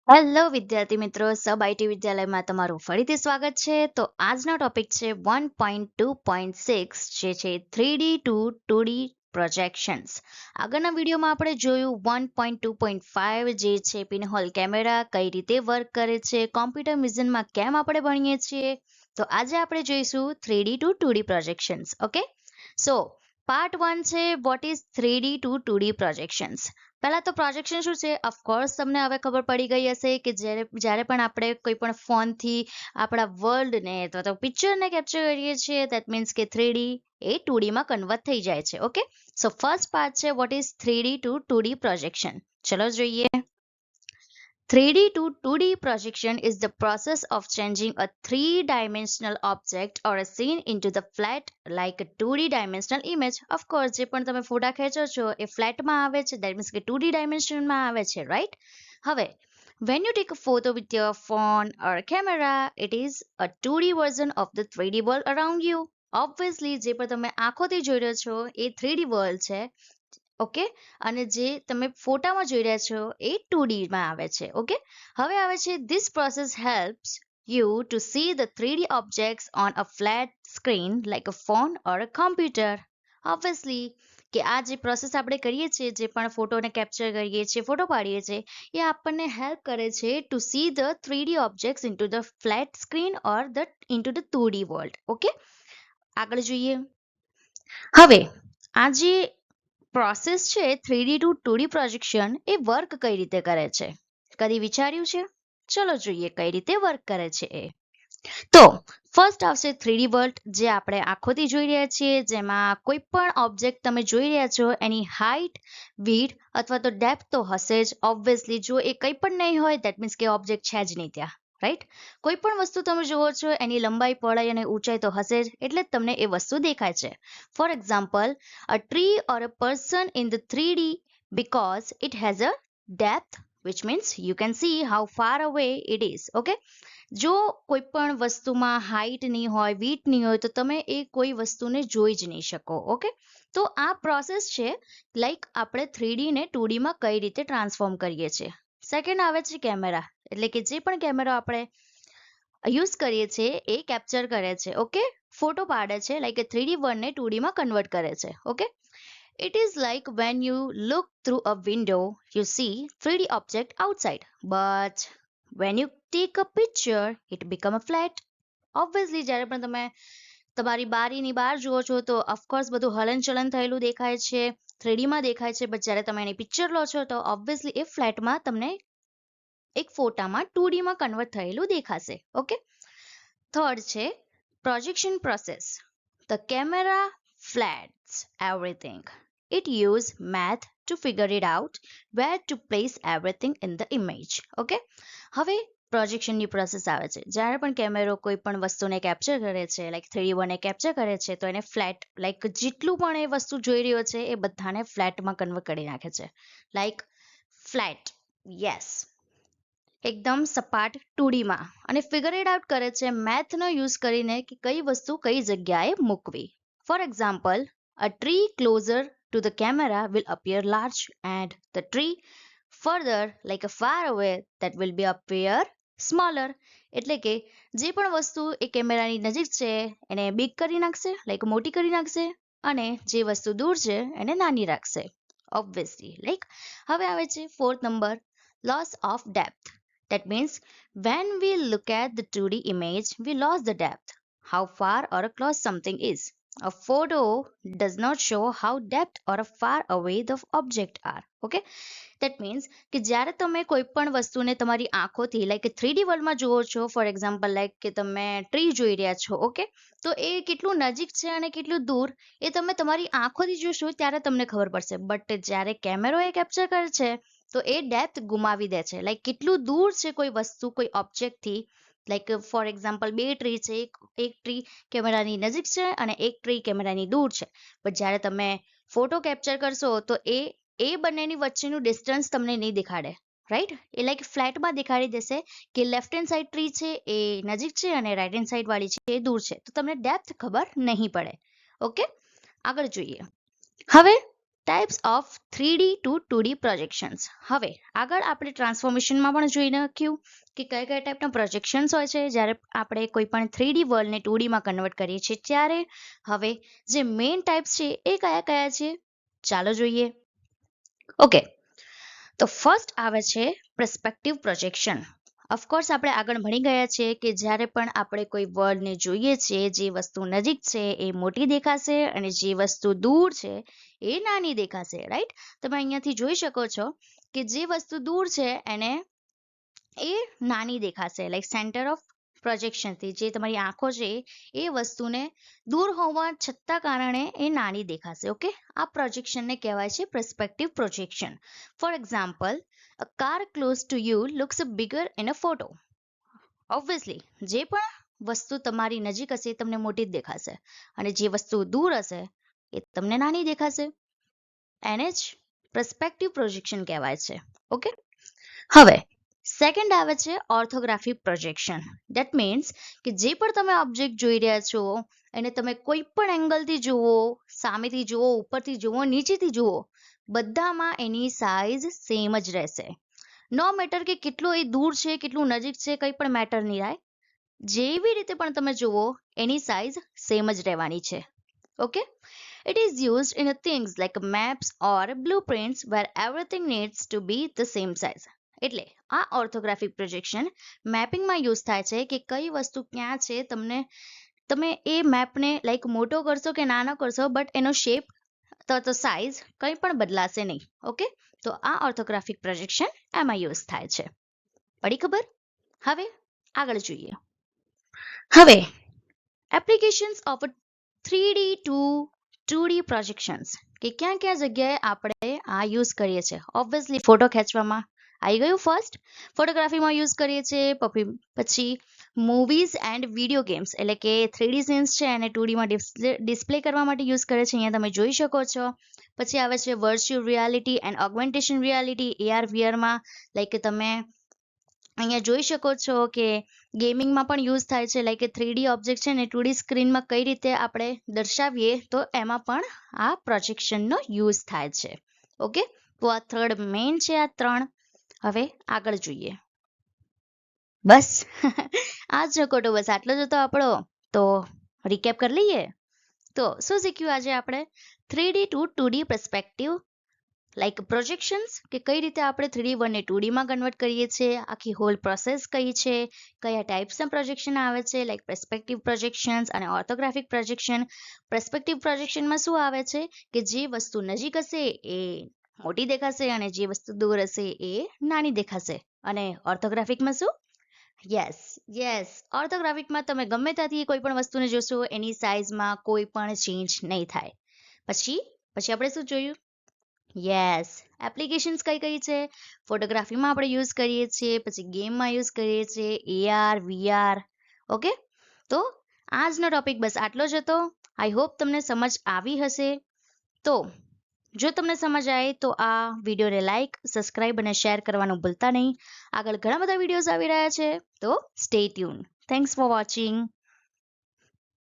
Hello વિદ્યાર્થી મિત્રો, સબ IT વિદ્યાલયમાં તમારું ફરીથી સ્વાગત છે. તો આજનો ટોપિક છે 1.2.6 જે છે 3D ટુ 2D પ્રોજેક્શન્સ. આગળના વિડીયોમાં આપણે જોયું 1.2.5 જે છે પિનહોલ કેમેરા કઈ રીતે વર્ક કરે છે, કોમ્પ્યુટર વિઝનમાં કેમ આપણે ભણીએ છીએ. તો આજે આપણે જોઈશું 3D to 2D projections. Okay, so part 1 છે what is 3D to 2D projections. પહેલા તો પ્રોજેક્શન શું છે, ઓફકોર્સ તમને હવે ખબર પડી ગઈ હશે કે જ્યારે પણ આપણે કોઈ પણ ફોનથી આપણા વર્લ્ડને અથવા તો પિક્ચરને કેપ્ચર કરીએ છીએ, દેટ મીન્સ કે 3D એ 2D માં કન્વર્ટ થઈ જાય છે. ઓકે, સો ફર્સ્ટ પાર્ટ છે what is 3D to 2D projection. ચલો જોઈએ. 3D to 2D projection is the process of changing a three-dimensional object or a scene into the flat like a 2D dimensional image. Of course, જે પણ તમે ફોટા ખેંચો છો એ ફ્લેટમાં આવે છે, that means કે 2D dimensionમાં આવે છે, right? હવે, when you take a photo with your phone or camera, it is a 2D version of the 3D world around you. Obviously, જે પણ તમે આંખોથી જોઈ રહ્યો છો એ 3D world છે. ઓકે, અને જે તમે ફોટામાં જોઈ રહ્યા છો એ 2D માં આવે છે. ઓકે, હવે આવે છે this process helps you to see the 3D objects on a flat screen like a phone or a computer. Obviously કે આ જે પ્રોસેસ આપણે કરીએ છીએ, જે પણ ફોટોને કેપ્ચર કરીએ છીએ, ફોટો પાડીએ છીએ, એ આપણને હેલ્પ કરે છે to see the 3D objects into the flat screen or the into the 2D world. Okay, આગળ જોઈએ. હવે આ જે પ્રોસેસ છે 3D to 2D projection A work કઈ રીતે કરે છે, કદી વિચાર્યું છે? ચલો જોઈએ કઈ રીતે વર્ક કરે છે એ. તો ફર્સ્ટ આવશે 3D વર્લ્ડ, જે આપણે આંખોથી જોઈ રહ્યા છીએ, જેમાં કોઈ પણ ઓબ્જેક્ટ તમે જોઈ રહ્યા છો એની હાઇટ, વિડ્થ અથવા તો ડેપ્થ તો હશે જ. ઓબ્વિયસલી જો એ કંઈ પણ નહીં હોય દેટ મીન્સ કે ઓબ્જેક્ટ છે જ નહીં ત્યાં, રાઈટ? કોઈ પણ વસ્તુ તમે જુઓ છો એની લંબાઈ, પહોળાઈ અને ઊંચાઈ તો હશે જ, એટલે જ તમને એ વસ્તુ દેખાય છે. For example, a tree or a person in the 3D because it has a depth, which means you can see how far away it is. Okay, જો કોઈ પણ વસ્તુમાં હાઇટ નહીં હોય, વિડ્થ નહીં હોય, તો તમે એ કોઈ વસ્તુને જોઈ જ નહીં શકો. ઓકે, તો આ પ્રોસેસ છે લાઈક આપણે 3D ને 2D માં કઈ રીતે ટ્રાન્સફોર્મ કરીએ છીએ. સેકન્ડ આવે છે કેમેરા, એટલે કે જે પણ કેમેરા આપણે યુઝ કરીએ છીએ એ કેપ્ચર કરે છે. ઓકે, ફોટો પાડે છે, લાઈક 3D વર્લ્ડને 2D માં કન્વર્ટ કરે છે. Okay, it is like when you look through a window, you see 3D object outside, but when you take a picture, it become a flat. Obviously, જ્યારે પણ તમે તમારી બારીની બહાર જુઓ છો તો ઓફકોર્સ બધું હલનચલન થયેલું દેખાય છે, 3D માં દેખાય છે, બટ જ્યારે તમે એની પિક્ચર લો છો તો ઓબ્વિયસલી એ ફ્લેટમાં તમને એક ફોટામાં 2D માં કન્વર્ટ થયેલું દેખાશે. ઓકે, થર્ડ છે projection process. The camera flats everything. It uses math to figure it out where to place everything in the image. Okay, હવે પ્રોજેક્શનની પ્રોસેસ આવે છે. જ્યારે પણ કેમેરો કોઈ પણ વસ્તુને કેપ્ચર કરે છે, લાઈક 3D વર્લ્ડને કેપ્ચર કરે છે, તો એને ફ્લેટ, લાઈક જેટલું પણ એ વસ્તુ જોઈ રહ્યો છે એ બધાને ફ્લેટમાં કન્વર્ટ કરી નાખે છે. લાઈક ફ્લેટ, યસ, એકદમ સપાટ 2D માં, અને ફિગર ઇટ આઉટ કરે છે મેથનો યુઝ કરીને કે કઈ વસ્તુ કઈ જગ્યાએ મૂકવી. For example, a tree closer to the camera will appear large and the tree further like a far away that will be appear smaller. એટલે કે જે પણ વસ્તુ એ કેમેરાની નજીક છે એને બિગ કરી નાખશે, લાઈક મોટી કરી નાખશે, અને જે વસ્તુ દૂર છે એને નાની રાખશે. ઓબ્વિયસલી, લાઈક હવે આવે છે fourth number, loss of depth. That means when we look at the 2D image, we lose the depth, how far or close something is. A photo does not show how depth or far away the object are. Okay, that means કે જ્યારે તમે કોઈ પણ વસ્તુને તમારી આંખોથી like 3D વર્લ્ડમાં જુઓ છો, ફોર એક્ઝામ્પલ લાઈક કે તમે ટ્રી જોઈ રહ્યા છો, ઓકે, તો એ કેટલું નજીક છે અને કેટલું દૂર એ તમે તમારી આંખોથી જોશો ત્યારે તમને ખબર પડશે, બટ જ્યારે કેમેરો એ કેપ્ચર કરે છે તો એ ડેપ્થ ગુમાવી દે છે, લાઈક કેટલું દૂર છે કોઈ વસ્તુ કોઈ ઓબ્જેક્ટથી. લાઈક ફોર એક્ઝામ્પલ બે ટ્રી છે, એક ટ્રી કેમેરાની નજીક છે અને એક ટ્રી કેમેરાની દૂર છે, પણ જ્યારે તમે ફોટો કેપ્ચર કરશો તો એ બંનેની વચ્ચેનું ડિસ્ટન્સ તમને નહીં દેખાડે, રાઈટ? એ લાઈક ફ્લેટમાં દેખાડી દેશે કે લેફ્ટ હેન્ડ સાઈડ ટ્રી છે એ નજીક છે અને રાઈટ હેન્ડ સાઈડ વાળી છે એ દૂર છે, તો તમને ડેપ્થ ખબર નહીં પડે. ઓકે, આગળ જોઈએ. હવે types of 3D to 2D projections. હવે આગળ આપણે ટ્રાન્સફોર્મેશનમાં પણ જોઈ નાખ્યું કે કયા કયા ટાઈપના પ્રોજેક્શન્સ હોય છે જ્યારે આપણે કોઈ પણ 3D વર્લ્ડને 2D માં કન્વર્ટ કરીએ છીએ ત્યારે. હવે જે મેઇન ટાઈપ્સ છે એ કયા કયા છે ચાલો જોઈએ. ઓકે, તો ફર્સ્ટ આવે છે પર્સપેક્ટિવ પ્રોજેક્શન. ઓફકોર્સ આપણે આગળ ભણી ગયા છે કે જ્યારે પણ આપણે કોઈ વર્લ્ડને જોઈએ છીએ જે વસ્તુ નજીક છે એ મોટી દેખાશે અને જે વસ્તુ દૂર છે એ નાની દેખાશે, રાઈટ? તમે અહીંયાથી જોઈ શકો છો કે જે વસ્તુ દૂર છે એને એ નાની દેખાશે, લાઈક સેન્ટર ઓફ પ્રોજેક્શનથી જે તમારી આંખો છે એ વસ્તુને દૂર હોવા છતાં કારણે એ નાની દેખાશે. ઓકે, આ પ્રોજેક્શનને કહેવાય છે perspective projection. For example, a car close to you looks bigger in a photo. Obviously, જે પણ વસ્તુ તમારી નજીક હશે એ તમને મોટી જ દેખાશે અને જે વસ્તુ દૂર હશે એ તમને નાની દેખાશે. એને જ પર્સપેક્ટિવ પ્રોજેક્શન કહેવાય છે. ઓકે, હવે સેકન્ડ આવે છે ઓર્થોગ્રાફિક પ્રોજેક્શન. ધેટ મીન્સ કે જે પણ તમે ઓબ્જેક્ટ જોઈ રહ્યા છો એને તમે કોઈ પણ એંગલથી જુઓ, સામેથી જુઓ, ઉપરથી જુઓ, નીચેથી જુઓ, બધામાં એની સાઇઝ સેમ જ રહેશે. નો મેટર કે કેટલું એ દૂર છે, કેટલું નજીક છે, કંઈ પણ મેટર નહીં થાય. જેવી રીતે પણ તમે જુઓ એની સાઇઝ સેમ જ રહેવાની છે. Okay, it is used in things like maps or blueprints where everything needs to be the same size. એટલે આ ઓર્થોગ્રાફિક પ્રોજેક્શન મેપિંગમાં યુઝ થાય છે કે કઈ વસ્તુ ક્યાં છે, તમે એ મેપને લાઈક મોટો કરશો કે નાનો કરશો બટ એનો શેપ તો સાઇઝ કંઈ પણ બદલાશે નહીં. ઓકે, તો આ ઓર્થોગ્રાફિક પ્રોજેક્શન એમાં યુઝ થાય છે. પડી ખબર? હવે આગળ જોઈએ. હવે applications of 3D to 2D projections કે ક્યાં ક્યાં જગ્યાએ આપણે આ યુઝ કરીએ છીએ. ઓબ્વિયસલી ફોટો ખેંચવામાં આવી ગયું ફર્સ્ટ, ફોટોગ્રાફીમાં યુઝ કરીએ છીએ, પછી મૂવીઝ એન્ડ વિડીયો ગેમ્સ એટલે કે 3D સીન્સ છે એને 2D માં ડિસ્પ્લે કરવા માટે યુઝ કરે છે. અહીંયા તમે જોઈ શકો છો. પછી આવે છે virtual reality and augmentation reality, AR VRમાં, લાઈક તમે અહીંયા જોઈ શકો છો કે ગેમિંગમાં પણ યુઝ થાય છે. લાઈક 3D ઓબ્જેક્ટ છે ને 2D સ્ક્રીનમાં કઈ રીતે આપણે દર્શાવીએ તો એમાં પણ આ પ્રોજેક્શનનો યુઝ થાય છે. ઓકે, તો આ થર્ડ મેઇન છે આ ત્રણ. હવે આગળ જોઈએ. બસ આ જ નકોટો, બસ આટલો જ હતો આપણો. તો રિકેપ કરી લઈએ. તો શું શીખ્યું આજે આપણે? 3D to 2D perspective like projections કે કઈ રીતે આપણે 3D વર્લ્ડને 2D માં કન્વર્ટ કરીએ છીએ, આખી હોલ પ્રોસેસ કઈ છે, કયા ટાઈપ્સના પ્રોજેક્શન આવે છે, લાઈક પર્સપેક્ટિવ પ્રોજેક્શન્સ અને ઓર્થોગ્રાફિક પ્રોજેક્શન. પર્સપેક્ટિવ પ્રોજેક્શનમાં શું આવે છે કે જે વસ્તુ નજીક હશે એ મોટી દેખાશે અને જે વસ્તુ દૂર હશે એ નાની દેખાશે. અને ઓર્થોગ્રાફિકમાં શું? યસ, ઓર્થોગ્રાફિકમાં તમે ગમે ત્યાંથી કોઈ પણ વસ્તુને જોશો એની સાઇઝમાં કોઈ પણ ચેન્જ નહીં થાય. પછી આપણે શું જોયું? યસ, એપ્લિકેશન્સ કઈ કઈ છે? ફોટોગ્રાફીમાં આપણે યુઝ કરીએ છીએ, પછી ગેમમાં યુઝ કરીએ છીએ, AR VR. ઓકે, તો આજનો ટોપિક બસ આટલો જ હતો. આઈ હોપ તમને સમજ આવી હશે. તો જો તમને સમજ આવે તો આ વિડીયોને લાઈક, સબસ્ક્રાઇબ અને શેર કરવાનું ભૂલતા નહીં. આગળ ઘણા બધા વિડીયોઝ આવી રહ્યા છે, તો stay tune. Thanks for watching.